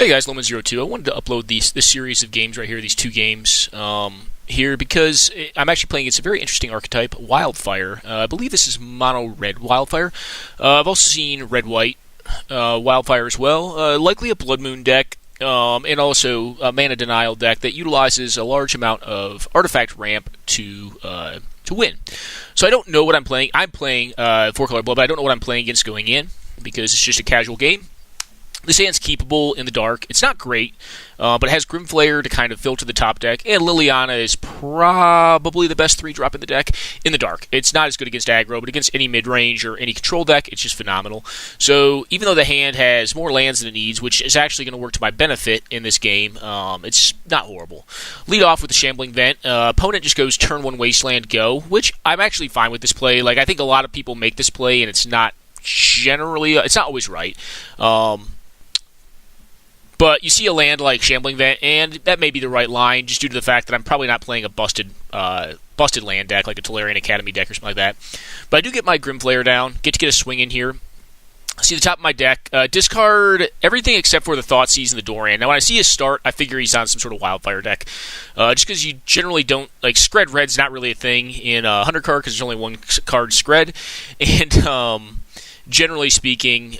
Hey guys, Loman02. I wanted to upload this series of games right here, these two games here, because I'm actually playing against a very interesting archetype, Wildfire. I believe this is mono red Wildfire. I've also seen red-white Wildfire as well. Likely a Blood Moon deck, and also a mana denial deck that utilizes a large amount of artifact ramp to win. So I don't know what I'm playing. I'm playing 4-color blood, but I don't know what I'm playing against going in, because it's just a casual game. This hand's keepable in the dark. It's not great, but it has Grimflayer to kind of filter the top deck, and Liliana is probably the best 3-drop in the deck in the dark. It's not as good against aggro, but against any mid-range or any control deck, it's just phenomenal. So even though the hand has more lands than it needs, which is actually going to work to my benefit in this game, it's not horrible. Lead off with the Shambling Vent. Opponent just goes turn 1 Wasteland, go, which I'm actually fine with this play. Like, I think a lot of people make this play, and it's not generally, it's not always right. But you see a land like Shambling Vent, and that may be the right line, just due to the fact that I'm probably not playing a busted land deck, like a Tolarian Academy deck or something like that. But I do get my Grimflayer down, get a swing in here. See the top of my deck, discard everything except for the Thoughtseize and the Doran. Now when I see his start, I figure he's on some sort of Wildfire deck. Just because you generally don't, like, Scred Red's not really a thing in Hunter card, because there's only one card Scred. And generally speaking,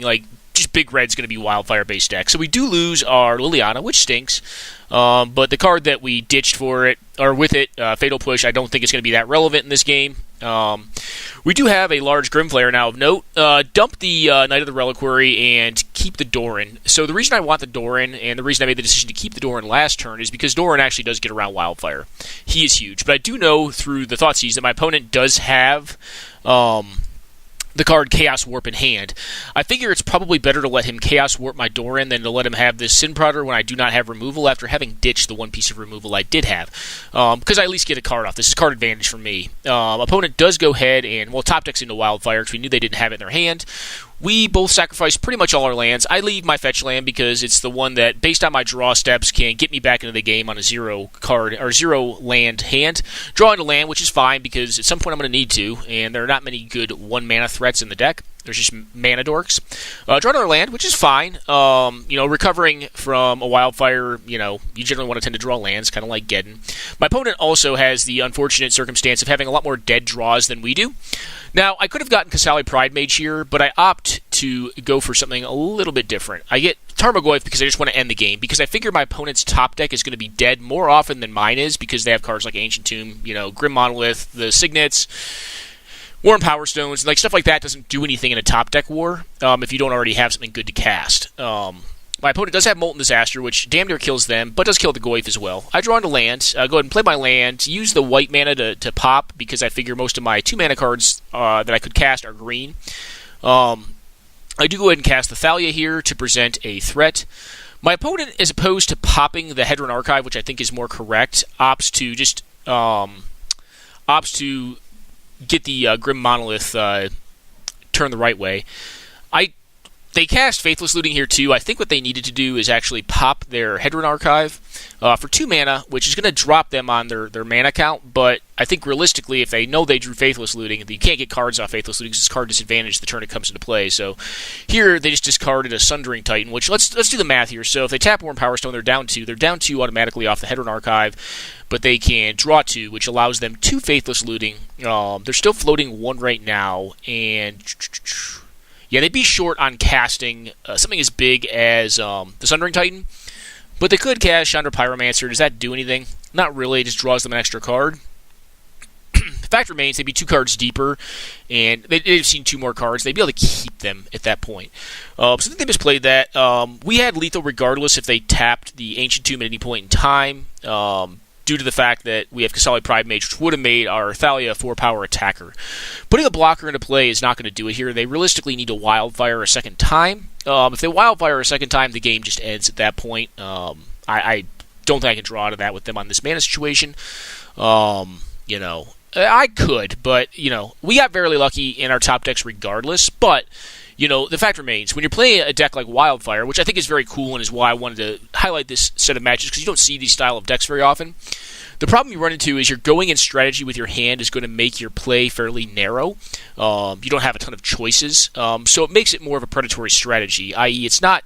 like, just Big Red's going to be Wildfire-based deck. So we do lose our Liliana, which stinks. But the card that we ditched for it, or with it, Fatal Push, I don't think it's going to be that relevant in this game. We do have a large Grimflayer now of note. Dump the Knight of the Reliquary and keep the Doran. So the reason I want the Doran, and the reason I made the decision to keep the Doran last turn, is because Doran actually does get around Wildfire. He is huge. But I do know through the Thoughtseize that my opponent does have the card Chaos Warp in hand. I figure it's probably better to let him Chaos Warp my Doran than to let him have this Sin Prodder when I do not have removal, after having ditched the one piece of removal I did have. Because I at least get a card off. This is card advantage for me. Opponent does go ahead and, well, top decks into Wildfire, because we knew they didn't have it in their hand. We both sacrifice pretty much all our lands. I leave my fetch land because it's the one that, based on my draw steps, can get me back into the game on a 0-card or 0-land hand. Draw into land, which is fine because at some point I'm going to need to, and there are not many good 1-mana threats in the deck. There's just mana dorks. Draw another land, which is fine. Recovering from a Wildfire, you generally want to tend to draw lands, kind of like Geddon. My opponent also has the unfortunate circumstance of having a lot more dead draws than we do. Now, I could have gotten Kasali Pridemage here, but I opt to go for something a little bit different. I get Tarmogoyf because I just want to end the game, because I figure my opponent's top deck is going to be dead more often than mine is, because they have cards like Ancient Tomb, Grim Monolith, the Signets, Warm Power Stones, like stuff like that doesn't do anything in a top deck war if you don't already have something good to cast. My opponent does have Molten Disaster, which damn near kills them, but does kill the Goyf as well. I draw into land, go ahead and play my land, use the white mana to pop, because I figure most of my 2-mana cards that I could cast are green. I do go ahead and cast the Thalia here to present a threat. My opponent, as opposed to popping the Hedron Archive, which I think is more correct, opts to get the Grim Monolith turn the right way. They cast Faithless Looting here too. I think what they needed to do is actually pop their Hedron Archive for 2 mana, which is going to drop them on their mana count, but I think realistically, if they know they drew Faithless Looting, you can't get cards off Faithless Looting because it's card disadvantage the turn it comes into play. So here they just discarded a Sundering Titan, which let's do the math here. So if they tap Warm Power Stone, they're down 2. They're down 2 automatically off the Hedron Archive, but they can draw 2, which allows them 2 Faithless Looting. They're still floating 1 right now, and yeah, they'd be short on casting something as big as the Sundering Titan, but they could cast Chandra Pyromancer. Does that do anything? Not really. It just draws them an extra card. The fact remains, they'd be 2 cards deeper, and they've seen 2 more cards. They'd be able to keep them at that point. So I think they misplayed that. We had lethal regardless if they tapped the Ancient Tomb at any point in time, due to the fact that we have Kasali Pridemage, which would have made our Thalia a 4-power attacker. Putting a blocker into play is not going to do it here. They realistically need to Wildfire a second time. If they Wildfire a second time, the game just ends at that point. I don't think I can draw out of that with them on this mana situation. I could, but, we got very lucky in our top decks regardless, but the fact remains, when you're playing a deck like Wildfire, which I think is very cool and is why I wanted to highlight this set of matches because you don't see these style of decks very often. The problem you run into is you're going in strategy with your hand is going to make your play fairly narrow. You don't have a ton of choices, so it makes it more of a predatory strategy, i.e. it's not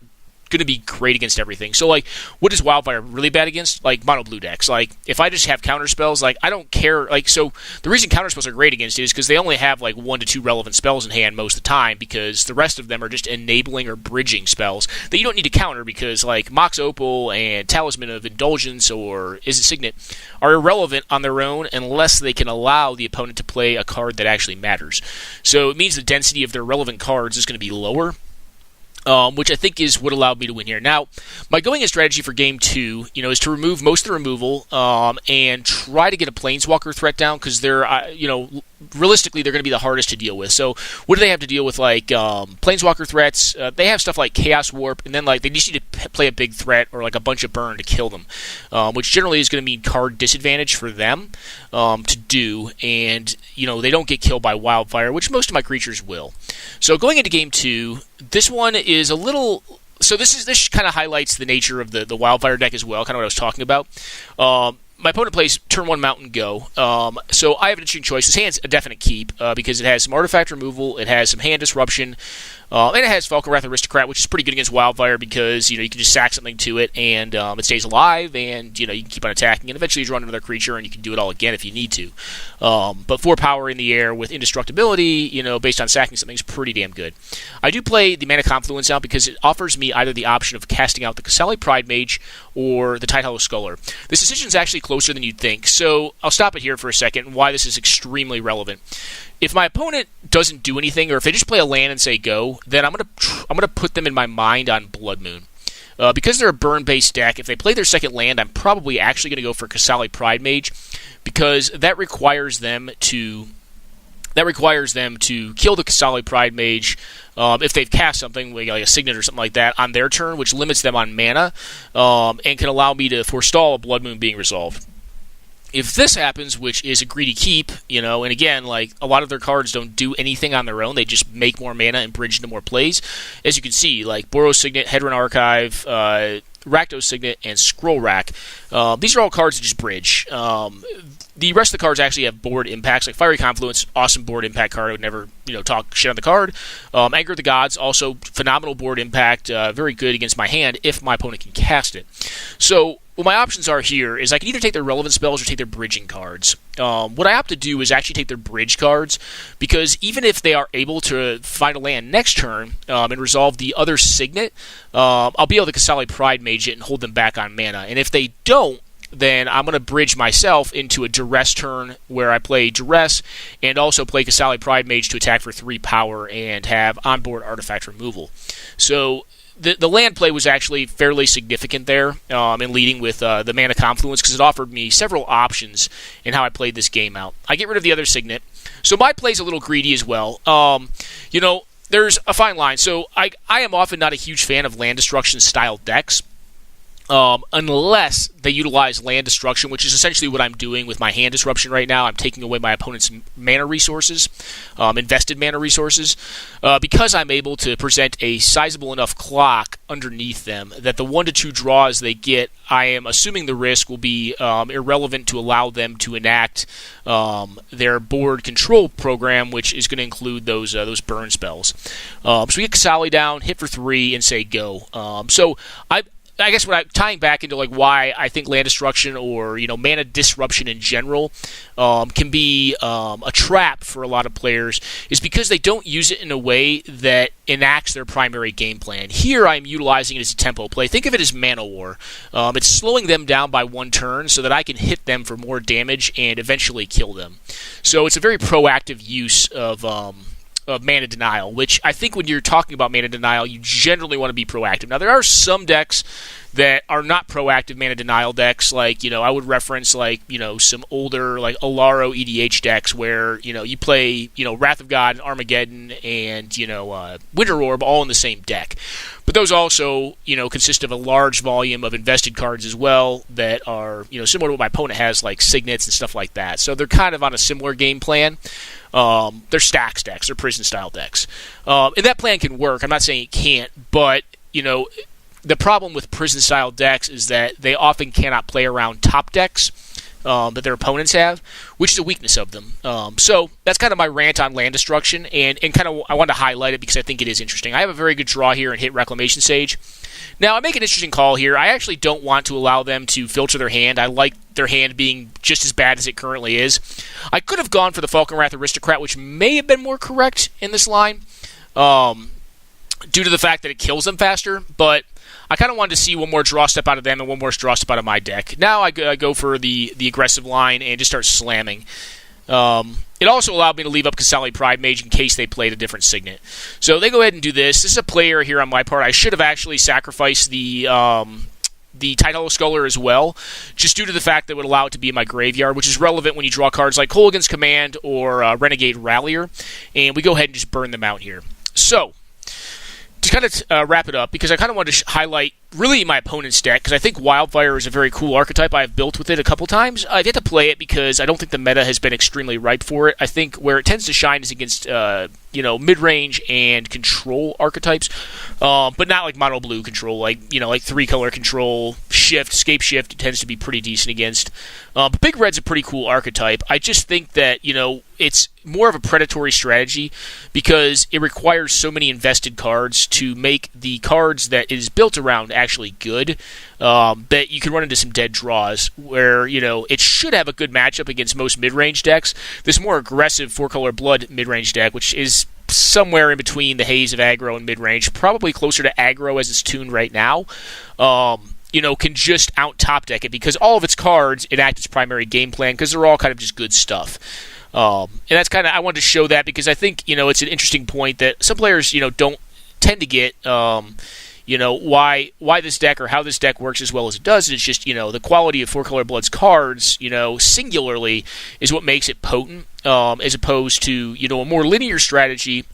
going to be great against everything. So, like, what is Wildfire really bad against? Like, mono blue decks. Like, if I just have counter spells, like, I don't care. Like, so the reason counter spells are great against it is because they only have, like, 1 to 2 relevant spells in hand most of the time, because the rest of them are just enabling or bridging spells that you don't need to counter because, like, Mox Opal and Talisman of Indulgence or Is It Signet are irrelevant on their own unless they can allow the opponent to play a card that actually matters. So it means the density of their relevant cards is going to be lower. Which I think is what allowed me to win here. Now, my going-in strategy for Game 2, is to remove most of the removal and try to get a Planeswalker threat down because they're, realistically, they're going to be the hardest to deal with. So, what do they have to deal with? Like, Planeswalker threats, they have stuff like Chaos Warp, and then, like, they just need to play a big threat or, like, a bunch of burn to kill them, which generally is going to mean card disadvantage for them to do, and, they don't get killed by Wildfire, which most of my creatures will. So, going into Game 2, this one is a little... So this kind of highlights the nature of the Wildfire deck as well, kind of what I was talking about. My opponent plays turn 1 Mountain Go, so I have an interesting choice. This hand's a definite keep because it has some artifact removal, it has some hand disruption, and it has Falconwrath Aristocrat, which is pretty good against Wildfire because you can just sack something to it and it stays alive, and you can keep on attacking, and eventually you draw another creature and you can do it all again if you need to. But 4 power in the air with indestructibility, based on sacking something is pretty damn good. I do play the Mana Confluence out because it offers me either the option of casting out the Kasali Pride Mage or the Tidehollow Sculler. This decision is actually closer than you'd think, so I'll stop it here for a second and why this is extremely relevant. If my opponent doesn't do anything, or if they just play a land and say go, then I'm gonna put them in my mind on Blood Moon. Because they're a burn-based deck, if they play their second land, I'm probably actually going to go for Kasali Pride Mage, because that requires them to kill the Kasali Pride Mage if they've cast something like a Signet or something like that on their turn, which limits them on mana and can allow me to forestall a Blood Moon being resolved. If this happens, which is a greedy keep, and again, like, a lot of their cards don't do anything on their own, they just make more mana and bridge into more plays. As you can see, like, Boros Signet, Hedron Archive, Rakdos Signet, and Scroll Rack. These are all cards that just bridge. The rest of the cards actually have board impacts, like Fiery Confluence, awesome board impact card. I would never, talk shit on the card. Anger of the Gods, also phenomenal board impact, very good against my hand if my opponent can cast it. So, what my options are here is I can either take their relevant spells or take their bridging cards. What I opt to do is actually take their bridge cards, because even if they are able to find a land next turn and resolve the other Signet, I'll be able to Kasali Pride Mage it and hold them back on mana. And if they don't, then I'm going to bridge myself into a Duress turn where I play Duress and also play Kasali Pride Mage to attack for 3 power and have onboard artifact removal. So the land play was actually fairly significant there in leading with the Mana Confluence, because it offered me several options in how I played this game out. I get rid of the other Signet, so my play's a little greedy as well. There's a fine line. So I am often not a huge fan of land destruction style decks, unless they utilize land destruction, which is essentially what I'm doing with my hand disruption right now. I'm taking away my opponent's mana resources, invested mana resources, because I'm able to present a sizable enough clock underneath them that the 1 to 2 draws they get, I am assuming the risk will be irrelevant to allow them to enact their board control program, which is going to include those burn spells. So we get Kasali down, hit for 3, and say go. So I guess tying back into like why I think land destruction or mana disruption in general can be a trap for a lot of players is because they don't use it in a way that enacts their primary game plan. Here I'm utilizing it as a tempo play. Think of it as Mana War. It's slowing them down by 1 turn so that I can hit them for more damage and eventually kill them. So it's a very proactive use of mana denial, which I think when you're talking about mana denial, you generally want to be proactive. Now, there are some decks that are not proactive mana denial decks, like, I would reference, like, some older, like, Alaro EDH decks where, you play, Wrath of God, Armageddon, and, Winter Orb all in the same deck. But those also, consist of a large volume of invested cards as well that are, similar to what my opponent has, like Signets and stuff like that. So they're kind of on a similar game plan. They're stacks decks, they're prison-style decks. And that plan can work. I'm not saying it can't, but, The problem with prison-style decks is that they often cannot play around top decks that their opponents have, which is a weakness of them. So that's kind of my rant on land destruction, and kind of I wanted to highlight it because I think it is interesting. I have a very good draw here and hit Reclamation Sage. Now, I make an interesting call here. I actually don't want to allow them to filter their hand. I like their hand being just as bad as it currently is. I could have gone for the Falconwrath Aristocrat, which may have been more correct in this line, due to the fact that it kills them faster, but I kind of wanted to see one more draw step out of them and one more draw step out of my deck. Now I go for the aggressive line and just start slamming. It also allowed me to leave up Kasali Pride Mage in case they played a different signet. So they go ahead and do this. This is a play error here on my part. I should have actually sacrificed the Tidehollow Sculler as well, just due to the fact that it would allow it to be in my graveyard, which is relevant when you draw cards like Kolaghan's Command or Renegade Rallier. And we go ahead and just burn them out here. So, to kind of wrap it up, because I kind of wanted to highlight really my opponent's deck, because I think Wildfire is a very cool archetype. I've built with it a couple times. I've yet to play it because I don't think the meta has been extremely ripe for it. I think where it tends to shine is against mid-range and control archetypes, but not like mono blue control, like 3-color control, escape shift. It tends to be pretty decent against. But Big Red's a pretty cool archetype. I just think that it's more of a predatory strategy because it requires so many invested cards to make the cards that it is built around actually good, that you can run into some dead draws where it should have a good matchup against most mid-range decks. This more aggressive 4-color blood mid-range deck, which is somewhere in between the haze of aggro and mid-range, probably closer to aggro as it's tuned right now, can just out-top deck it because all of its cards enact its primary game plan because they're all kind of just good stuff. And that's kind of, I wanted to show that because I think, it's an interesting point that some players, don't tend to get, why this deck or how this deck works as well as it does. It's just, the quality of 4-color blood's cards, singularly is what makes it potent, as opposed to, a more linear strategy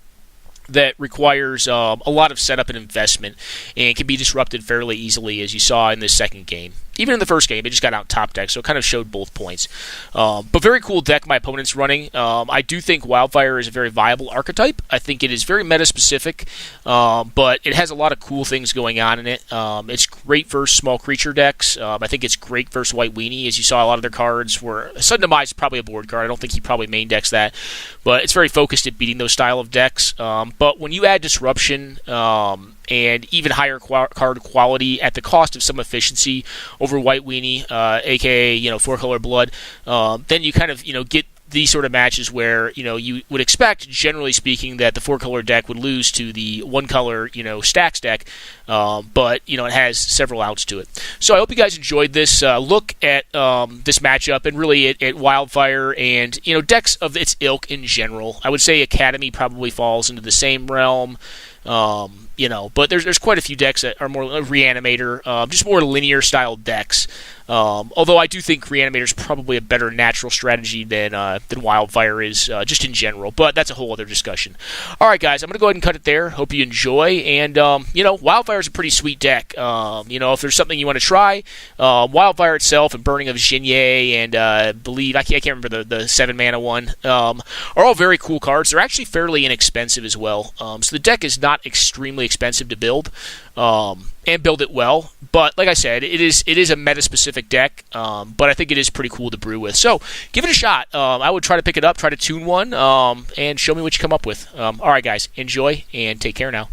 that requires a lot of setup and investment and can be disrupted fairly easily, as you saw in this second game. Even in the first game, it just got out top deck, so it kind of showed both points. But very cool deck my opponent's running. I do think Wildfire is a very viable archetype. I think it is very meta-specific, but it has a lot of cool things going on in it. It's great versus small creature decks. I think it's great versus White Weenie. As you saw, a lot of their cards were... Sudden Demise is probably a board card. I don't think he probably main decks that. But it's very focused at beating those style of decks. But when you add Disruption... and even higher card quality at the cost of some efficiency over White Weenie, aka 4-color blood, then you kind of get these sort of matches where you would expect, generally speaking, that the 4-color deck would lose to the 1-color stacks deck, but it has several outs to it. So I hope you guys enjoyed this look at this matchup and really at Wildfire and decks of its ilk in general. I would say Academy probably falls into the same realm. But there's quite a few decks that are more Reanimator, just more linear style decks. Although I do think Reanimator is probably a better natural strategy than Wildfire is, just in general. But that's a whole other discussion. All right, guys, I'm going to go ahead and cut it there. Hope you enjoy. And, Wildfire is a pretty sweet deck. If there's something you want to try, Wildfire itself and Burning of Xinye and I can't remember the 7-mana one, are all very cool cards. They're actually fairly inexpensive as well. So the deck is not extremely expensive to build. And build it well, but like I said, it is a meta-specific deck, but I think it is pretty cool to brew with. So give it a shot. I would try to pick it up, try to tune one, and show me what you come up with. All right, guys, enjoy and take care now.